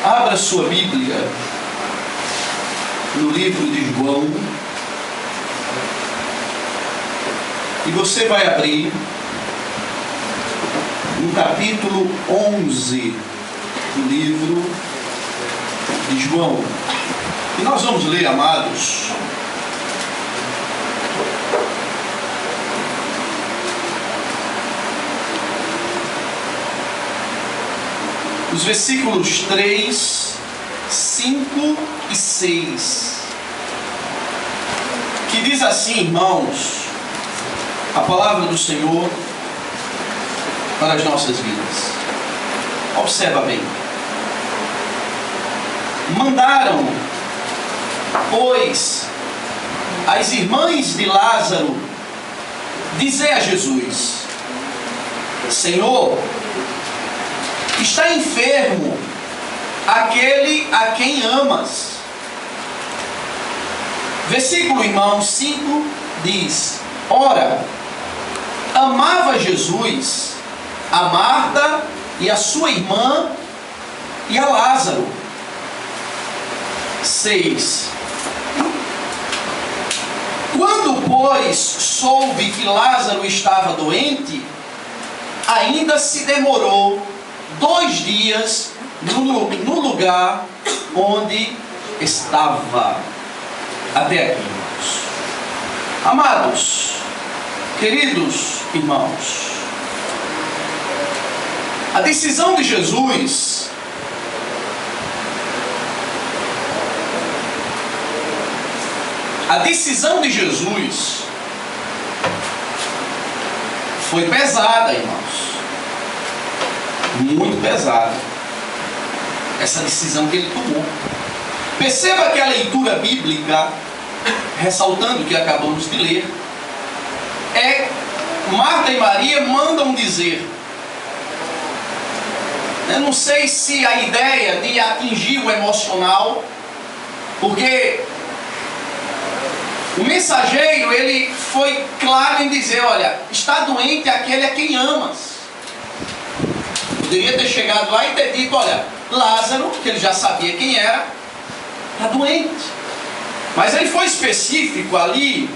Abra sua Bíblia no livro de João e você vai abrir no capítulo 11 do livro de João. E nós vamos ler, amados, os versículos 3, 5 e 6, que diz assim, irmãos, a palavra do Senhor para as nossas vidas. Observa bem. Mandaram, pois, as irmãs de Lázaro dizer a Jesus: Senhor, está enfermo aquele a quem amas. Versículo, irmão, 5 diz: Ora, amava Jesus a Marta e a sua irmã e a Lázaro. 6. Quando, pois, soube que Lázaro estava doente, ainda se demorou 2 dias no lugar onde estava. Até aqui, irmãos. Amados, queridos irmãos, a decisão de Jesus foi pesada, irmãos. Muito pesada. Essa decisão que ele tomou. Perceba que a leitura bíblica, ressaltando o que acabamos de ler, Marta e Maria mandam dizer. Eu não sei se a ideia de atingir o emocional, porque o mensageiro, ele foi claro em dizer, olha, está doente aquele a quem amas. Poderia ter chegado lá e ter dito, olha, Lázaro, que ele já sabia quem era, está doente. Mas ele foi específico ali.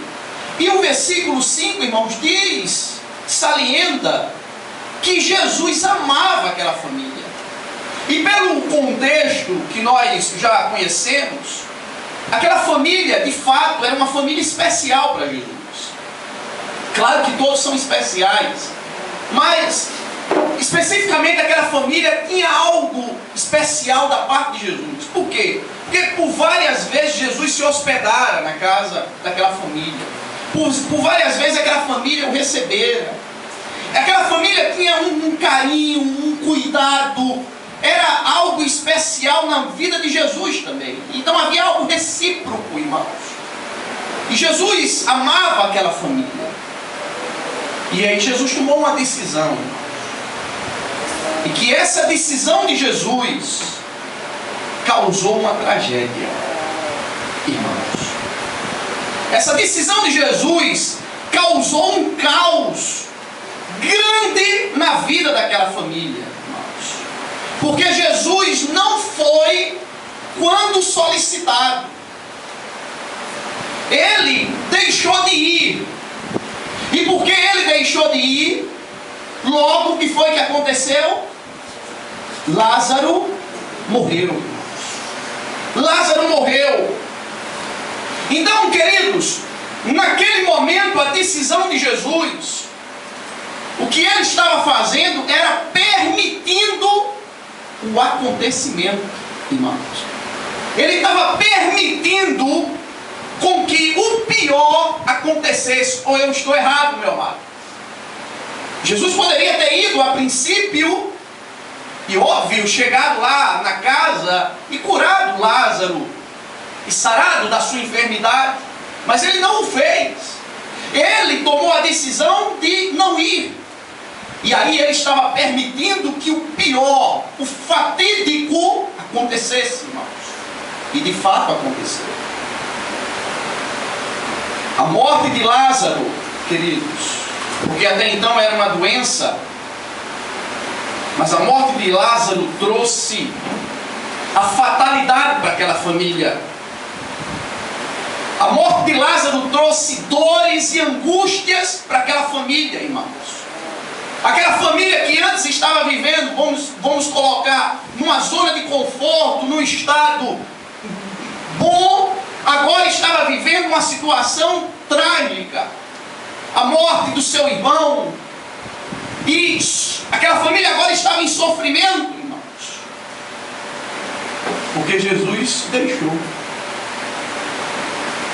E o versículo 5, irmãos, salienta que Jesus amava aquela família. E pelo contexto que nós já conhecemos, aquela família, de fato, era uma família especial para Jesus. Claro que todos são especiais, mas especificamente aquela família tinha algo especial da parte de Jesus. Por quê? Porque por várias vezes Jesus se hospedara na casa daquela família. Por várias vezes aquela família o recebera. Aquela família tinha um carinho, um cuidado. Era algo especial na vida de Jesus também. Então havia algo recíproco, irmãos. E Jesus amava aquela família. E aí Jesus tomou uma decisão. E que essa decisão de Jesus causou uma tragédia, irmãos. Essa decisão de Jesus causou um caos grande na vida daquela família, irmãos. Porque Jesus não foi quando solicitado. Ele deixou de ir. E porque ele deixou de ir, logo o que foi que aconteceu? Lázaro morreu. Lázaro morreu. Então, queridos, naquele momento a decisão de Jesus, o que ele estava fazendo era permitindo o acontecimento, irmãos. Ele estava permitindo com que o pior acontecesse. Ou eu estou errado, meu amado? Jesus poderia ter ido a princípio, e óbvio, chegado lá na casa e curado Lázaro e sarado da sua enfermidade, mas ele não o fez. Ele tomou a decisão de não ir. E aí ele estava permitindo que o pior, o fatídico acontecesse, irmãos. E de fato aconteceu. A morte de Lázaro, queridos, porque até então era uma doença, mas a morte de Lázaro trouxe a fatalidade para aquela família. A morte de Lázaro trouxe dores e angústias para aquela família, irmãos. Aquela família que antes estava vivendo, vamos colocar, numa zona de conforto, num estado bom, agora estava vivendo uma situação trágica. A morte do seu irmão. E aquela família agora estava em sofrimento, irmãos. Porque Jesus deixou.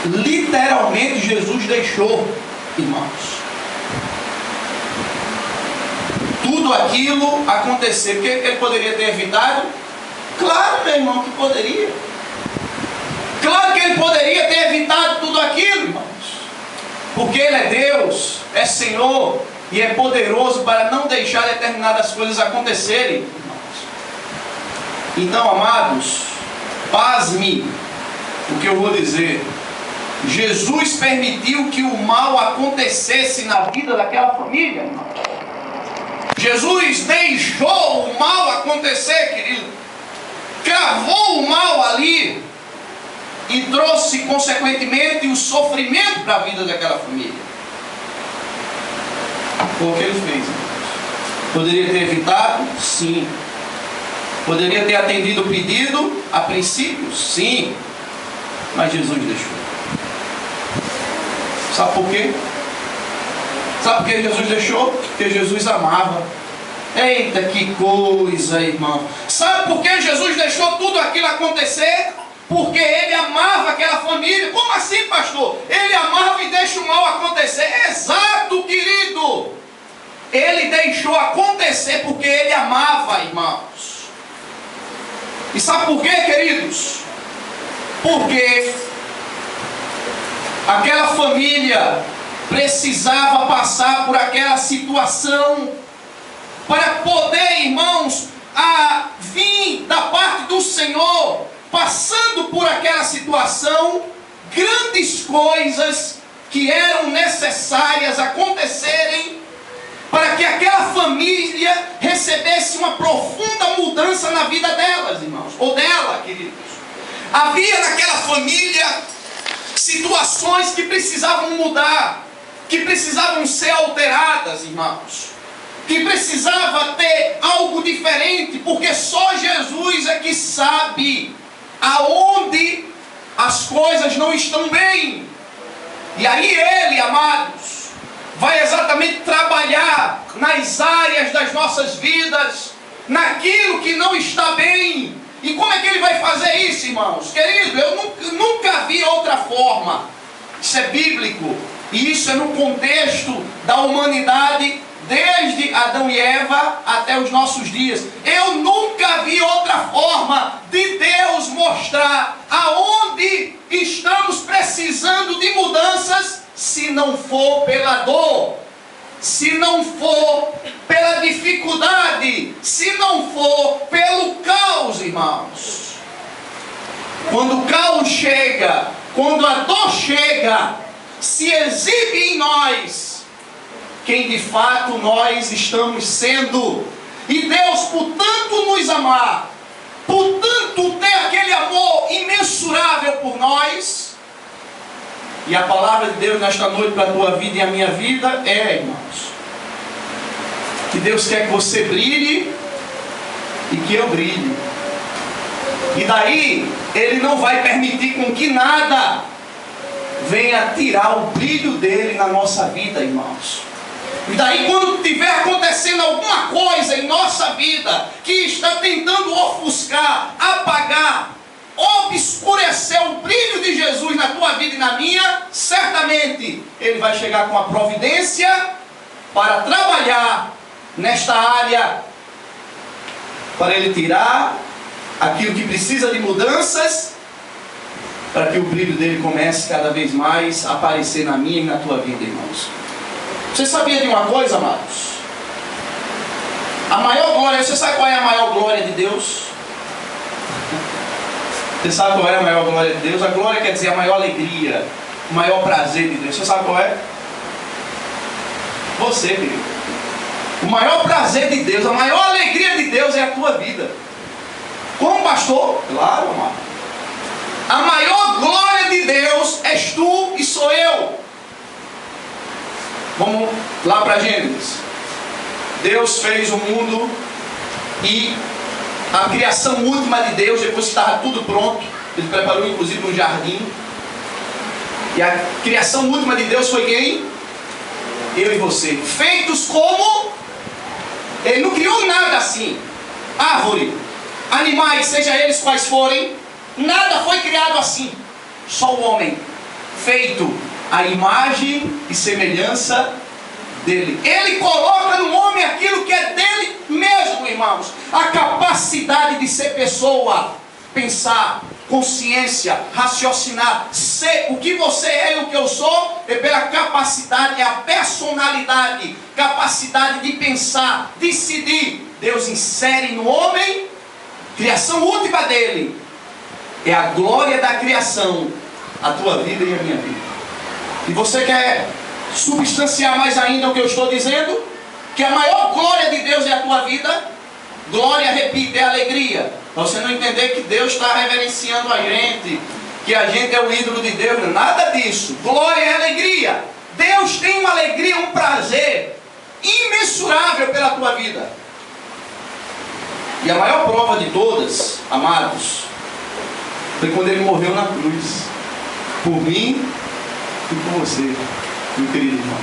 Literalmente Jesus deixou, irmãos. Tudo aquilo acontecer. Porque ele poderia ter evitado? Claro, meu irmão, que poderia. Claro que ele poderia ter evitado tudo aquilo, irmãos. Porque Ele é Deus, é Senhor e é poderoso para não deixar determinadas coisas acontecerem, irmãos. Então, amados, pasme o que eu vou dizer. Jesus permitiu que o mal acontecesse na vida daquela família, irmãos. Jesus deixou o mal acontecer, querido. Cravou o mal ali e trouxe, consequentemente, o sofrimento para a vida daquela família. Foi o que ele fez, irmãos. Poderia ter evitado? Sim. Poderia ter atendido o pedido a princípio? Sim. Mas Jesus deixou. Sabe por quê? Sabe por que Jesus deixou? Porque Jesus amava. Eita, que coisa, irmão. Sabe por que Jesus deixou tudo aquilo acontecer? Porque Ele amava aquela família. Como assim, pastor? Ele amava e deixa o mal acontecer. Exato, querido. Ele deixou acontecer porque Ele amava, irmãos. E sabe por quê, queridos? Porque aquela família precisava passar por aquela situação para poder, irmãos, vir da parte do Senhor, passando por aquela situação, grandes coisas que eram necessárias acontecerem para que aquela família recebesse uma profunda mudança na vida delas, irmãos, ou dela, queridos. Havia naquela família situações que precisavam mudar, que precisavam ser alteradas, irmãos, que precisava ter algo diferente, porque só Jesus é que sabe aonde as coisas não estão bem. E aí Ele, amados, vai exatamente trabalhar nas áreas das nossas vidas, naquilo que não está bem. E como é que Ele vai fazer isso, irmãos? Querido, eu nunca vi outra forma. Isso é bíblico. E isso é no contexto da humanidade, desde Adão e Eva até os nossos dias. Eu nunca vi outra forma de Deus mostrar aonde estamos precisando de mudanças, se não for pela dor, se não for pela dificuldade, se não for pelo caos, irmãos. Quando o caos chega, quando a dor chega, se exibe em nós quem de fato nós estamos sendo. E Deus, por tanto nos amar, por tanto ter aquele amor imensurável por nós, e a palavra de Deus nesta noite para a tua vida e a minha vida é, irmãos, que Deus quer que você brilhe e que eu brilhe. E daí Ele não vai permitir com que nada venha tirar o brilho dele na nossa vida, irmãos. E daí quando estiver acontecendo alguma coisa em nossa vida que está tentando ofuscar, apagar, obscurecer o brilho de Jesus na tua vida e na minha, certamente Ele vai chegar com a providência para trabalhar nesta área, para Ele tirar aquilo que precisa de mudanças, para que o brilho dele comece cada vez mais a aparecer na minha e na tua vida, irmãos. Você sabia de uma coisa, amados? A maior glória, você sabe qual é a maior glória de Deus? Você sabe qual é a maior glória de Deus? A glória quer dizer a maior alegria, o maior prazer de Deus. Você sabe qual é? Você, querido. O maior prazer de Deus, a maior alegria de Deus é a tua vida. Como pastor pastor? Claro, amado. A maior glória de Deus és tu e sou eu. Vamos lá para Gênesis. Deus fez o mundo e a criação última de Deus, depois que estava tudo pronto, Ele preparou inclusive um jardim. E a criação última de Deus foi quem? Eu e você. Feitos como? Ele não criou nada assim. Árvore, animais, seja eles quais forem, nada foi criado assim. Só o homem, feito à imagem e semelhança dele. Ele coloca no homem aquilo que é dele mesmo, irmãos. A capacidade de ser pessoa, pensar, consciência, raciocinar, ser o que você é e o que eu sou, é pela capacidade, é a personalidade, capacidade de pensar, decidir. Deus insere no homem, criação última dele, é a glória da criação, a tua vida e a minha vida. E você quer substanciar mais ainda o que eu estou dizendo? Que a maior glória de Deus é a tua vida. Glória, repita, é alegria. Para você não entender que Deus está reverenciando a gente, que a gente é o ídolo de Deus, nada disso. Glória é alegria. Deus tem uma alegria, um prazer imensurável pela tua vida. E a maior prova de todas, amados, foi quando Ele morreu na cruz, por mim e por você, meu querido irmão.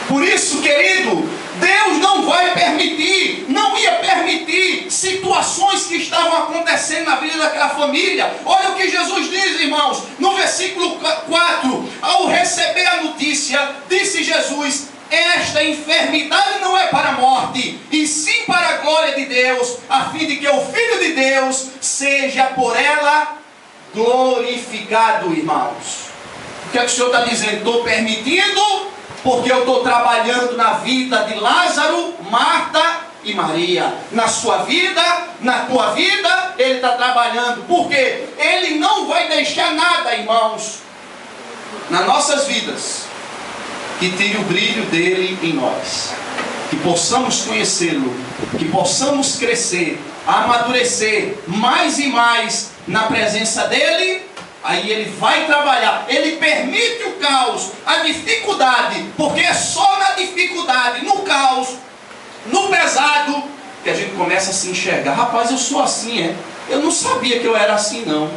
Por isso, querido, Deus não vai permitir, não ia permitir situações que estavam acontecendo na vida daquela família. Olha o que Jesus diz, irmãos, no versículo 4. Ao receber a notícia, disse Jesus: esta enfermidade não é para a morte, e sim para a glória de Deus, a fim de que o Filho de Deus seja por ela glorificado, irmãos. O que é que o Senhor está dizendo? Estou permitindo porque eu estou trabalhando na vida de Lázaro, Marta e Maria. Na sua vida, na tua vida, Ele está trabalhando. Porque Ele não vai deixar nada, irmãos, nas nossas vidas, que tire o brilho dele em nós. Que possamos conhecê-lo, que possamos crescer, amadurecer mais e mais na presença dele. Aí Ele vai trabalhar. Ele permite o caos, a dificuldade, porque é só na dificuldade, no caos, no pesado, que a gente começa a se enxergar. Rapaz, eu sou assim, é? Eu não sabia que eu era assim, não.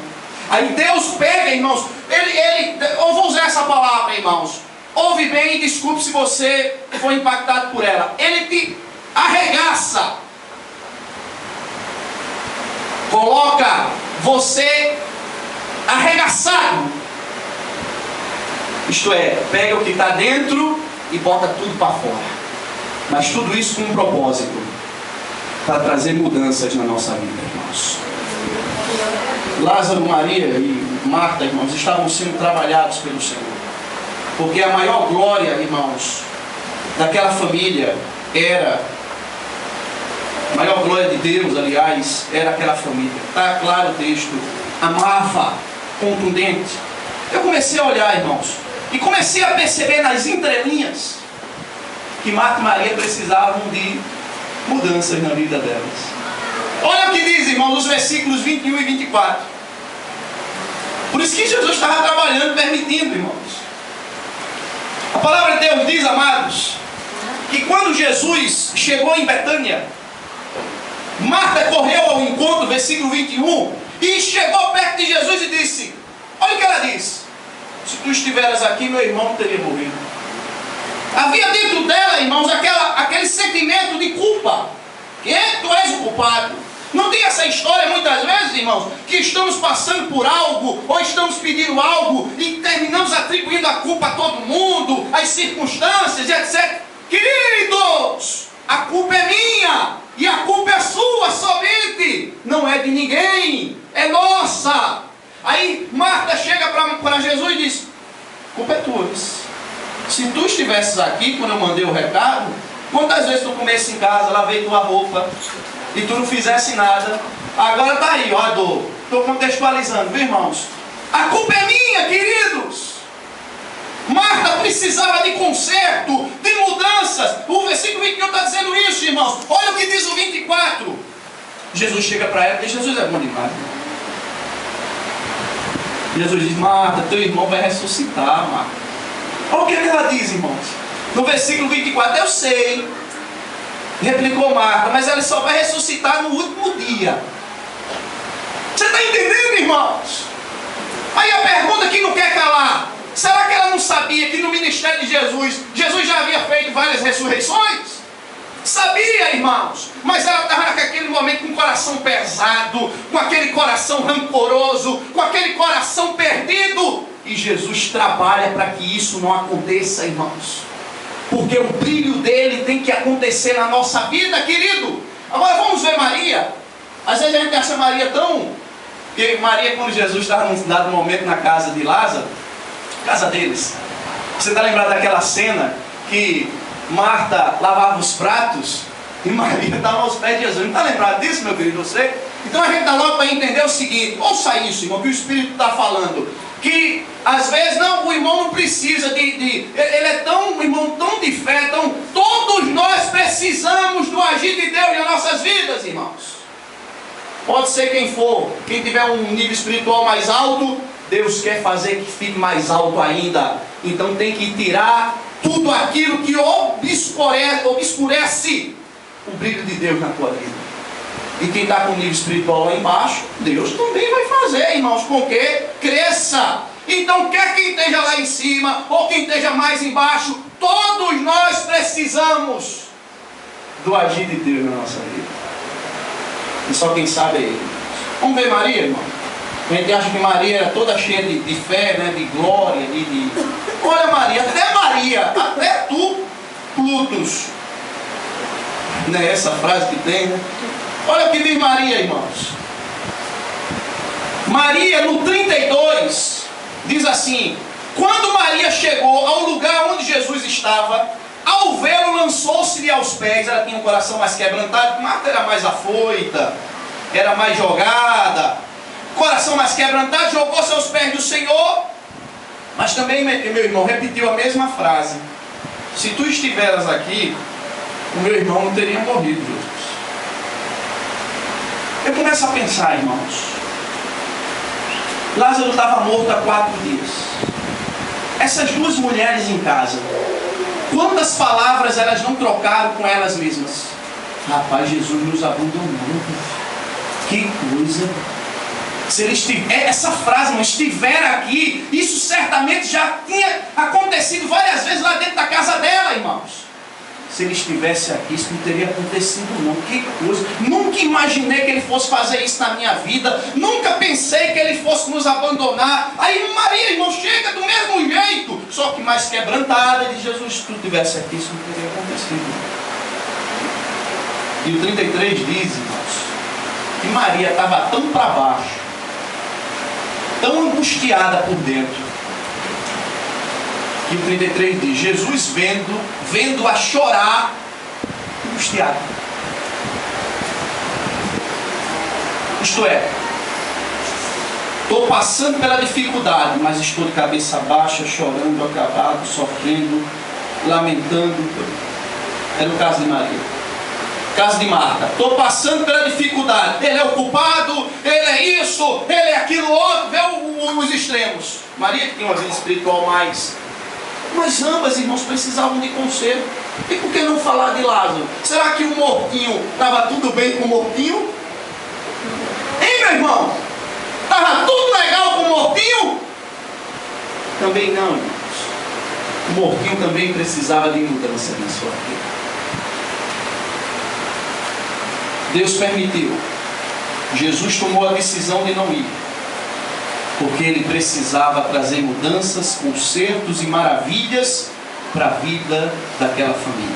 Aí Deus pega, irmãos, eu vou usar essa palavra, irmãos. Ouve bem e desculpe se você foi impactado por ela. Ele te arregaça, coloca você arregaçado, isto é, pega o que está dentro e bota tudo para fora, mas tudo isso com um propósito, para trazer mudanças na nossa vida, irmãos. Lázaro, Maria e Marta, irmãos, estavam sendo trabalhados pelo Senhor, porque a maior glória, irmãos, daquela família era, a maior glória de Deus, aliás, era aquela família. Está claro o texto. Amava, contundente. Eu comecei a olhar, irmãos, e comecei a perceber nas entrelinhas que Marta e Maria precisavam de mudanças na vida delas. Olha o que diz, irmãos, nos versículos 21 e 24. Por isso que Jesus estava trabalhando, permitindo, irmãos. A palavra de Deus diz, amados, que quando Jesus chegou em Betânia, Marta correu ao encontro, versículo 21, e chegou perto de Jesus e disse, olha o que ela disse: se tu estiveras aqui, meu irmão não teria morrido. Havia dentro dela, irmãos, aquele sentimento de culpa. Que tu és o culpado. Não tem essa história muitas vezes, irmãos, que estamos passando por algo, ou estamos pedindo algo, e terminamos atribuindo a culpa a todo mundo, às circunstâncias, etc. Queridos, a culpa é minha, e a culpa é sua somente, não é de ninguém, é nossa. Aí Marta chega para Jesus e diz, culpa é tua. Se tu estivesses aqui quando eu mandei o recado, quantas vezes tu comesse em casa, lavei tua roupa, e tu não fizesse nada? Agora tá aí, ó a dor. Estou contextualizando, viu, irmãos? A culpa é minha, queridos. Marta precisava de conserto, de mudanças. O versículo 21 está dizendo isso, irmãos. Olha o que diz o 24. Jesus chega para ela e diz, Jesus é bom demais. Jesus diz: Marta, teu irmão vai ressuscitar, Marta. Olha o que ela diz, irmãos. No versículo 24: eu sei, replicou Marta, mas ela só vai ressuscitar no último dia. Você está entendendo, irmãos? Aí a pergunta que não quer calar: será que ela não sabia que no ministério de Jesus, Jesus já havia feito várias ressurreições? Sabia, irmãos, mas ela estava naquele momento com o coração pesado, com aquele coração rancoroso, com aquele coração perdido. E Jesus trabalha para que isso não aconteça, irmãos, porque o brilho dele tem que acontecer na nossa vida, querido. Agora vamos ver Maria. Às vezes a gente acha Maria tão... Porque Maria, quando Jesus estava num dado momento na casa de Lázaro, casa deles, você está lembrado daquela cena que Marta lavava os pratos e Maria estava aos pés de Jesus? Não está lembrado disso, meu querido, você? Então a gente está logo para entender o seguinte: ouça isso, irmão, que o Espírito está falando, que às vezes não, o irmão não precisa ele é tão, um irmão tão de fé, todos nós precisamos do agir de Deus nas nossas vidas, irmãos. Pode ser quem for, quem tiver um nível espiritual mais alto, Deus quer fazer que fique mais alto ainda. Então tem que tirar tudo aquilo que obscurece o brilho de Deus na tua vida. E quem está com o nível espiritual lá embaixo, Deus também vai fazer, irmãos, com que cresça. Então quer quem esteja lá em cima ou quem esteja mais embaixo, todos nós precisamos do agir de Deus na nossa vida. E só quem sabe é Ele. Vamos ver Maria, irmão. A gente acha que Maria era toda cheia de fé, né? De glória, Olha Maria, até tu, Plutus. Não é essa frase que tem, né? Olha o que diz Maria, irmãos. Maria, no 32, diz assim: quando Maria chegou ao lugar onde Jesus estava, ao vê-lo, lançou-se-lhe aos pés. Ela tinha um coração mais quebrantado. Marta era mais afoita, era mais jogada. Coração mais quebrantado, jogou-se aos pés do Senhor. Mas também, meu irmão, repetiu a mesma frase: se tu estiveras aqui, o meu irmão não teria morrido, Jesus. Eu começo a pensar, irmãos, Lázaro estava morto há 4 dias. Essas duas mulheres em casa, quantas palavras elas não trocaram com elas mesmas? Rapaz, Jesus nos abandonou. Que coisa. Se ele estiver, essa frase não estiver aqui, isso certamente já tinha acontecido várias vezes lá dentro da casa dela, irmãos. Se ele estivesse aqui, isso não teria acontecido não. Que coisa. Nunca imaginei que ele fosse fazer isso na minha vida. Nunca pensei que ele fosse nos abandonar. Aí Maria, irmão, chega do mesmo jeito, só que mais quebrantada. E diz: Jesus, se tu estivesse aqui, isso não teria acontecido. E o 33 diz, irmãos, que Maria estava tão para baixo, tão angustiada por dentro, que o 33 diz: Jesus vendo-a chorar, angustiado. Isto é, estou passando pela dificuldade, mas estou de cabeça baixa, chorando, acabado, sofrendo, lamentando. Era o caso de Maria. Caso de Marta: estou passando pela dificuldade, ele é o culpado, ele é isso, ele é aquilo outro. Vê os extremos. Maria, que tem uma vida espiritual mais. Mas ambas, irmãos, precisavam de conselho. E por que não falar de Lázaro? Será que o mortinho, estava tudo bem com o mortinho? Hein, meu irmão? Estava tudo legal com o mortinho? Também não, irmãos. O mortinho também precisava de mudança na sua vida. Deus permitiu. Jesus tomou a decisão de não ir, porque Ele precisava trazer mudanças, consertos e maravilhas para a vida daquela família.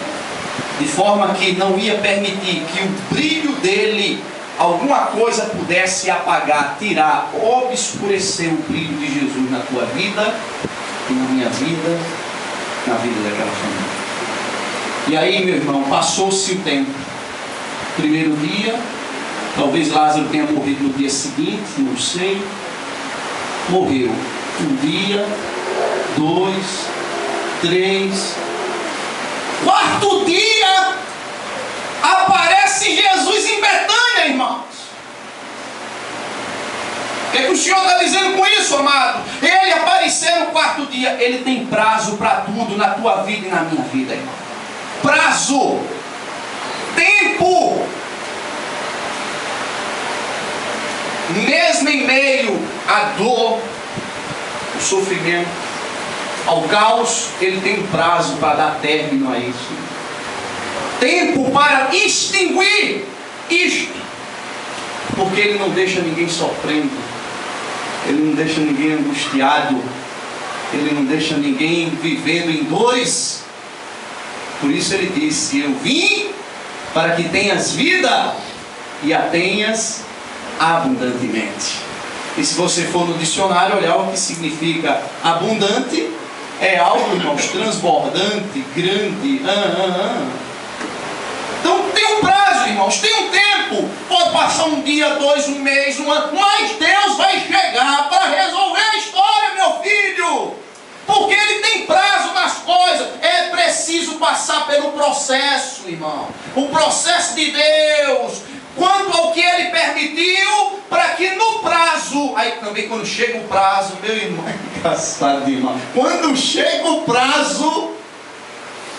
De forma que não ia permitir que o brilho dele, alguma coisa pudesse apagar, tirar, obscurecer o brilho de Jesus na tua vida e na minha vida, na vida daquela família. E aí, meu irmão, passou-se o tempo. Primeiro dia, talvez Lázaro tenha morrido no dia seguinte, não sei. Morreu. 1 dia, 2, 3. 4º dia, aparece Jesus em Betânia, irmãos. O que é que o Senhor está dizendo com isso, amado? Ele aparecer no quarto dia. Ele tem prazo para tudo na tua vida e na minha vida, irmão. Prazo. Tempo. Mesmo em meio à dor, ao sofrimento, ao caos, ele tem um prazo para dar término a isso. Tempo para extinguir isto. Porque ele não deixa ninguém sofrendo. Ele não deixa ninguém angustiado. Ele não deixa ninguém vivendo em dores. Por isso ele disse: eu vim para que tenhas vida e a tenhas abundantemente. E se você for no dicionário olhar o que significa abundante, é algo, irmãos, transbordante, grande. Então tem um prazo, irmãos, tem um tempo. Pode passar um dia, 2, um mês, um ano, mas Deus vai chegar para resolver a história, meu filho. Porque Ele tem prazo nas coisas. É preciso passar pelo processo, irmão. O processo de Deus. Quanto ao que Ele permitiu, para que no prazo, aí também quando chega o prazo, meu irmão, é engraçado, irmão. Quando chega o prazo,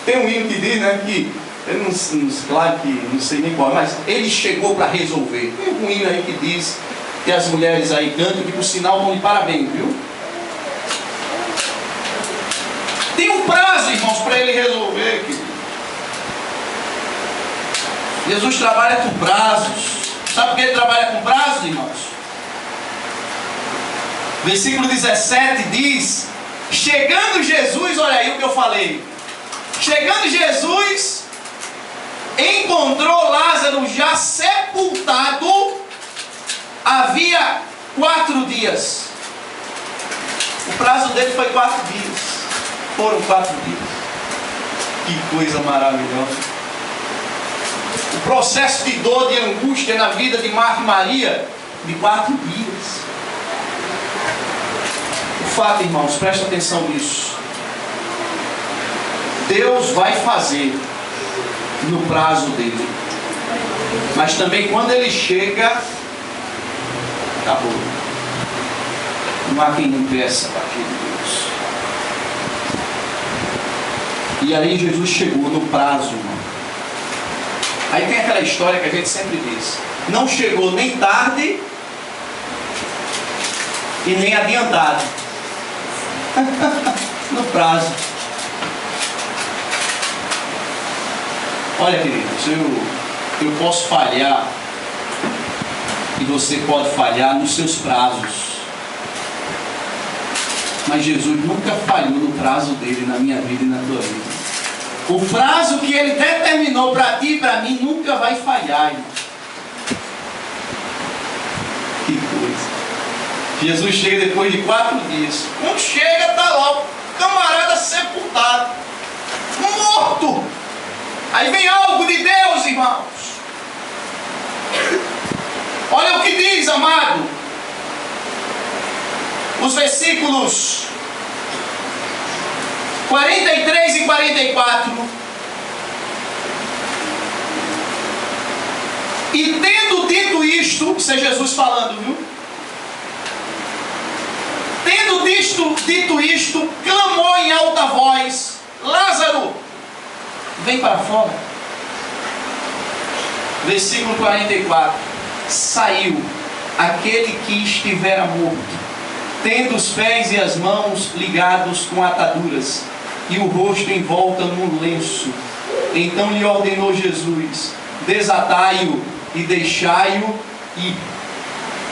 tem um hino que diz, né, que, eu não, claro que não sei nem qual, mas Ele chegou para resolver. Tem um hino aí que diz, que as mulheres aí cantam, que por sinal vão de parabéns, viu? Tem um prazo, irmãos, para Ele resolver, querido. Jesus trabalha com prazos. Sabe por que Ele trabalha com prazos, irmãos? Versículo 17 diz: chegando Jesus, olha aí o que eu falei. Chegando Jesus, encontrou Lázaro já sepultado, havia 4 dias. O prazo dele foi 4 dias. Foram 4 dias. Que coisa maravilhosa. O processo de dor, de angústia na vida de Marta e Maria, de 4 dias. O fato, irmãos, presta atenção nisso. Deus vai fazer no prazo dele. Mas também quando ele chega, acabou. Não há quem impeça para aquele Deus. E aí Jesus chegou no prazo, irmão. Aí tem aquela história que a gente sempre diz: não chegou nem tarde e nem adiantado. No prazo. Olha, queridos, eu posso falhar e você pode falhar nos seus prazos. Mas Jesus nunca falhou no prazo dele na minha vida e na tua vida. O prazo que Ele determinou para ti e para mim nunca vai falhar, irmão. Que coisa. Jesus chega depois de 4 dias. Quando chega, está lá o camarada sepultado, morto. Aí vem algo de Deus, irmãos. Olha o que diz, amado. Os versículos 43 e 44. E tendo dito isto, isso é Jesus falando, viu? Tendo dito isto, clamou em alta voz: Lázaro, vem para fora. Versículo 44. Saiu aquele que estivera morto, tendo os pés e as mãos ligados com ataduras, e o rosto envolta num lenço. Então lhe ordenou Jesus: desatai-o e deixai-o ir.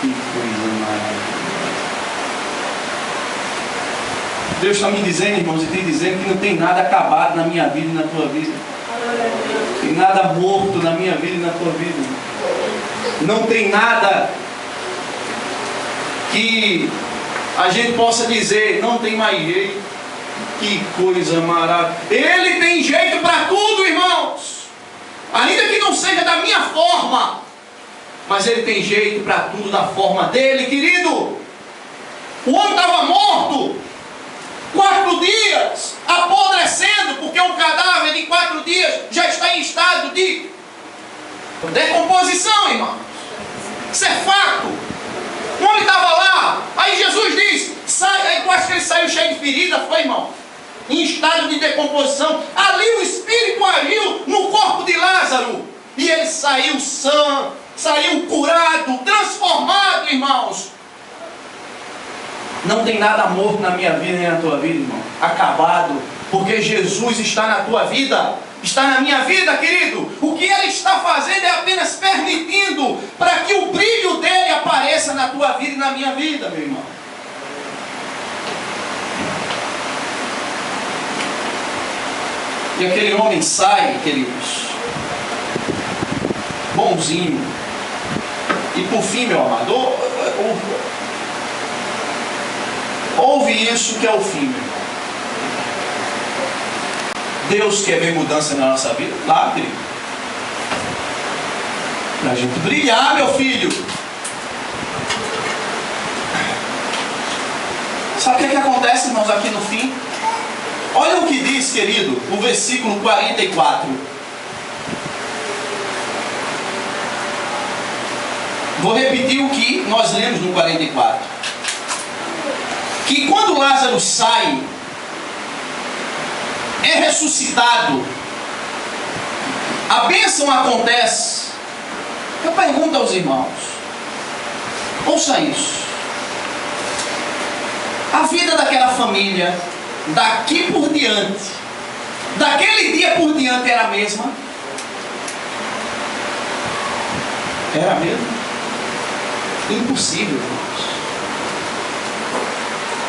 Que coisa maravilhosa. Deus está me dizendo, irmãos, e tem dizendo que não tem nada acabado na minha vida e na tua vida. Tem nada morto na minha vida e na tua vida. Não tem nada que a gente possa dizer, não tem mais jeito. Que coisa maravilhosa. Ele tem jeito para tudo, irmãos. Ainda que não seja da minha forma, mas Ele tem jeito para tudo da forma dele, querido. O homem estava morto 4 dias, apodrecendo, porque um cadáver de 4 dias já está em estado de decomposição, irmão. Isso é fato. O homem estava lá ferida, foi, irmão, em estado de decomposição. Ali o Espírito agiu no corpo de Lázaro. E ele saiu sã, saiu curado, transformado, irmãos. Não tem nada morto na minha vida nem na tua vida, irmão. Acabado. Porque Jesus está na tua vida, está na minha vida, querido. O que Ele está fazendo é apenas permitindo para que o brilho dEle apareça na tua vida e na minha vida, meu irmão. E aquele homem sai, queridos, bonzinho. E por fim, meu amado, ouve isso que é o fim, meu irmão. Deus quer ver mudança na nossa vida? Claro, querido. Para a gente brilhar, meu filho. Sabe o que acontece, irmãos, aqui no fim? Olha o que diz, querido, o versículo 44. Vou repetir o que nós lemos no 44. Que quando Lázaro sai, é ressuscitado, a bênção acontece. Eu pergunto aos irmãos, ouça isso. A vida daquela família, daqui por diante, daquele dia por diante, era a mesma? Era a mesma? Impossível, irmãos.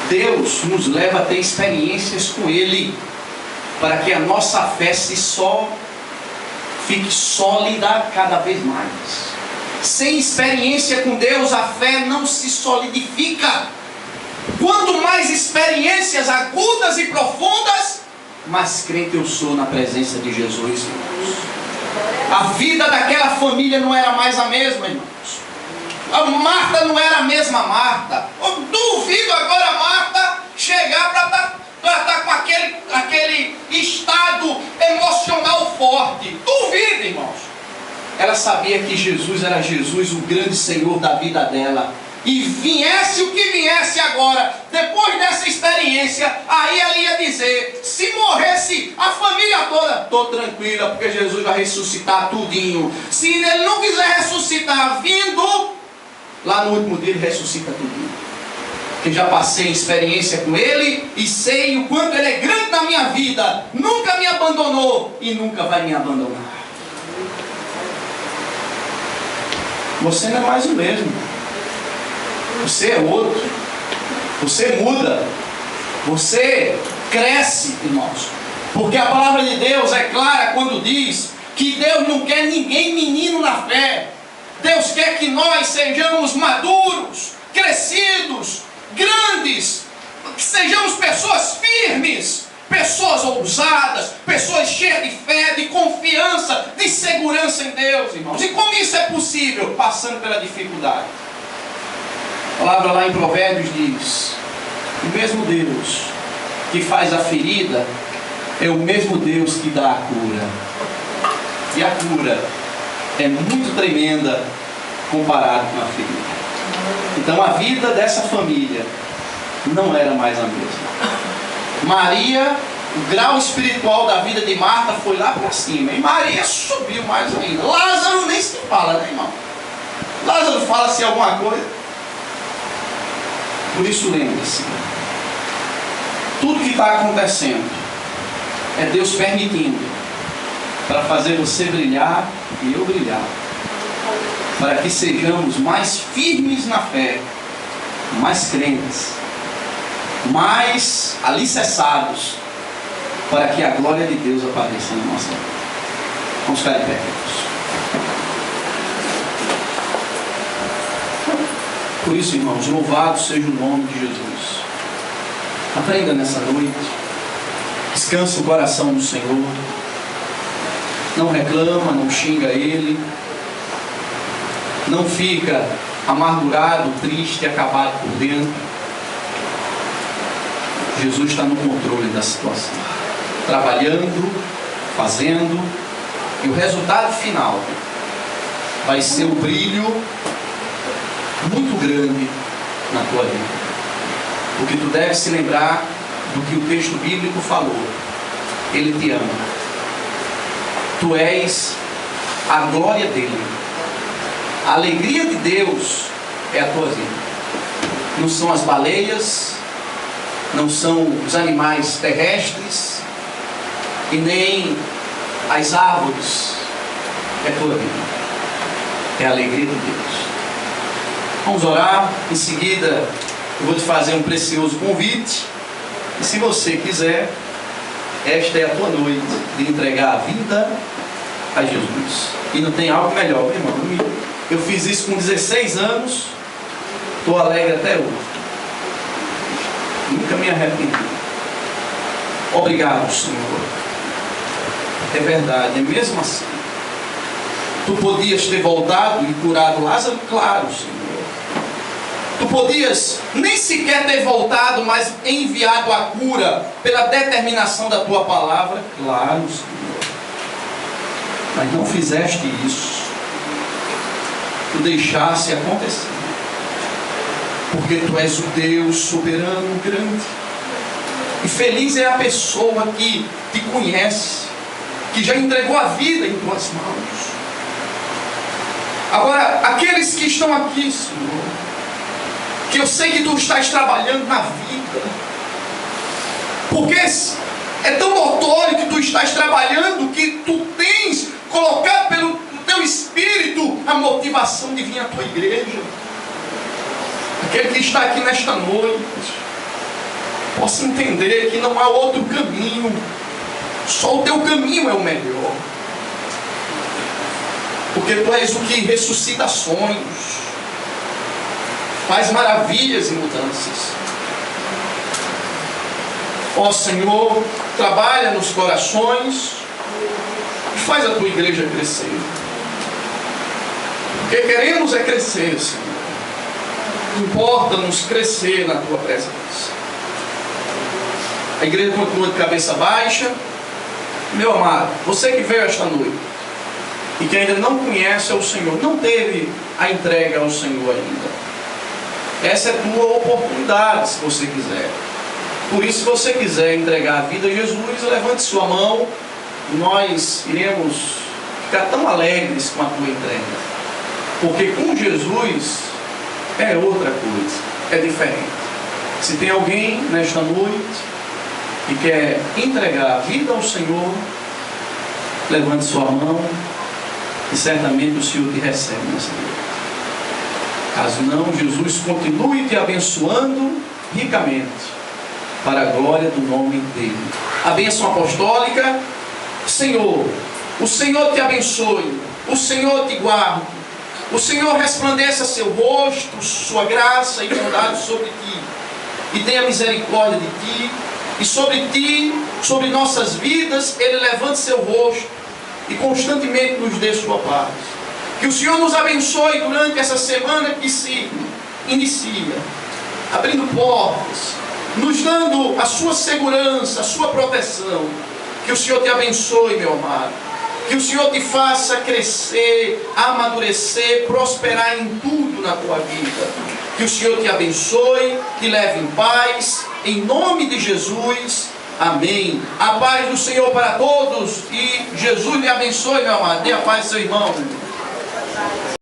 Deus nos leva a ter experiências com Ele, para que a nossa fé fique sólida cada vez mais. Sem experiência com Deus, a fé não se solidifica. Quanto mais experiências agudas e profundas, mais crente eu sou na presença de Jesus, irmãos. A vida daquela família não era mais a mesma, irmãos. A Marta não era a mesma Marta. Eu duvido agora a Marta chegar para estar com aquele estado emocional forte. Duvido, irmãos. Ela sabia que Jesus era Jesus, o grande Senhor da vida dela. E viesse o que viesse agora, depois dessa experiência, aí ela ia dizer, se morresse a família toda, estou tranquila, porque Jesus vai ressuscitar tudinho. Se Ele não quiser ressuscitar vindo, lá no último dia Ele ressuscita tudinho. Que já passei experiência com Ele e sei o quanto Ele é grande na minha vida. Nunca me abandonou e nunca vai me abandonar. Você não é mais o mesmo. Você é outro. Você muda. Você cresce, irmãos. Porque a palavra de Deus é clara quando diz que Deus não quer ninguém menino na fé. Deus quer que nós sejamos maduros, crescidos, grandes, que sejamos pessoas firmes, pessoas ousadas, pessoas cheias de fé, de confiança, de segurança em Deus, irmãos. E como isso é possível? Passando pela dificuldade. A palavra lá em Provérbios diz: o mesmo Deus que faz a ferida é o mesmo Deus que dá a cura. E a cura é muito tremenda comparado com a ferida. Então a vida dessa família não era mais a mesma. Maria, o grau espiritual da vida de Marta foi lá para cima, e Maria subiu mais ainda. Lázaro nem se fala, né, irmão? Lázaro fala-se alguma coisa. Por isso lembre-se, tudo que está acontecendo é Deus permitindo para fazer você brilhar e eu brilhar, para que sejamos mais firmes na fé, mais crentes, mais alicerçados, para que a glória de Deus apareça na nossa vida. Vamos ficar de pé, queridos. Por isso, irmãos, louvado seja o nome de Jesus. Aprenda nessa noite. Descanse o coração no Senhor. Não reclama, não xinga Ele. Não fica amargurado, triste, acabado por dentro. Jesus está no controle da situação, trabalhando, fazendo, e o resultado final vai ser um brilho muito grande na tua vida. O que tu deve se lembrar do que o texto bíblico falou. Ele te ama. Tu és a glória dele. A alegria de Deus é a tua vida. Não são as baleias, não são os animais terrestres e nem as árvores. É a tua vida. É a alegria de Deus. Vamos orar. Em seguida eu vou te fazer um precioso convite. E se você quiser, esta é a tua noite de entregar a vida a Jesus. E não tem algo melhor, meu irmão. Eu fiz isso com 16 anos. Estou alegre até hoje. Nunca me arrependi. Obrigado, Senhor. É verdade, é mesmo assim. Tu podias ter voltado e curado Lázaro? Claro, Senhor. Tu podias nem sequer ter voltado, mas enviado a cura pela determinação da tua palavra? Claro, Senhor. Mas não fizeste isso. Tu deixaste acontecer. Porque tu és o Deus soberano, grande. E feliz é a pessoa que te conhece, que já entregou a vida em tuas mãos. Agora, aqueles que estão aqui, Senhor, que eu sei que tu estás trabalhando na vida, porque é tão notório que tu estás trabalhando, que tu tens colocado pelo teu Espírito a motivação de vir à tua igreja. Aquele que está aqui nesta noite possa entender que não há outro caminho, só o teu caminho é o melhor, porque tu és o que ressuscita sonhos, faz maravilhas e mudanças. Ó Senhor, trabalha nos corações e faz a tua igreja crescer, porque queremos é crescer, Senhor. Importa-nos crescer na tua presença. A igreja continua de cabeça baixa. Meu amado, você que veio esta noite e que ainda não conhece ao Senhor, não teve a entrega ao Senhor ainda, essa é a tua oportunidade, se você quiser. Por isso, se você quiser entregar a vida a Jesus, levante sua mão e nós iremos ficar tão alegres com a tua entrega, porque com Jesus é outra coisa, é diferente. Se tem alguém nesta noite que quer entregar a vida ao Senhor, levante sua mão e certamente o Senhor te recebe nessa noite. Caso não, Jesus continue te abençoando ricamente para a glória do nome dele. A bênção apostólica. Senhor, o Senhor te abençoe, o Senhor te guarde, o Senhor resplandeça seu rosto, sua graça e bondade sobre ti, e tenha misericórdia de ti, e sobre nossas vidas, Ele levante seu rosto e constantemente nos dê sua paz. Que o Senhor nos abençoe durante essa semana que se inicia, abrindo portas, nos dando a sua segurança, a sua proteção. Que o Senhor te abençoe, meu amado. Que o Senhor te faça crescer, amadurecer, prosperar em tudo na tua vida. Que o Senhor te abençoe, te leve em paz, em nome de Jesus. Amém. A paz do Senhor para todos e Jesus lhe abençoe, meu amado. Dê a paz ao seu irmão.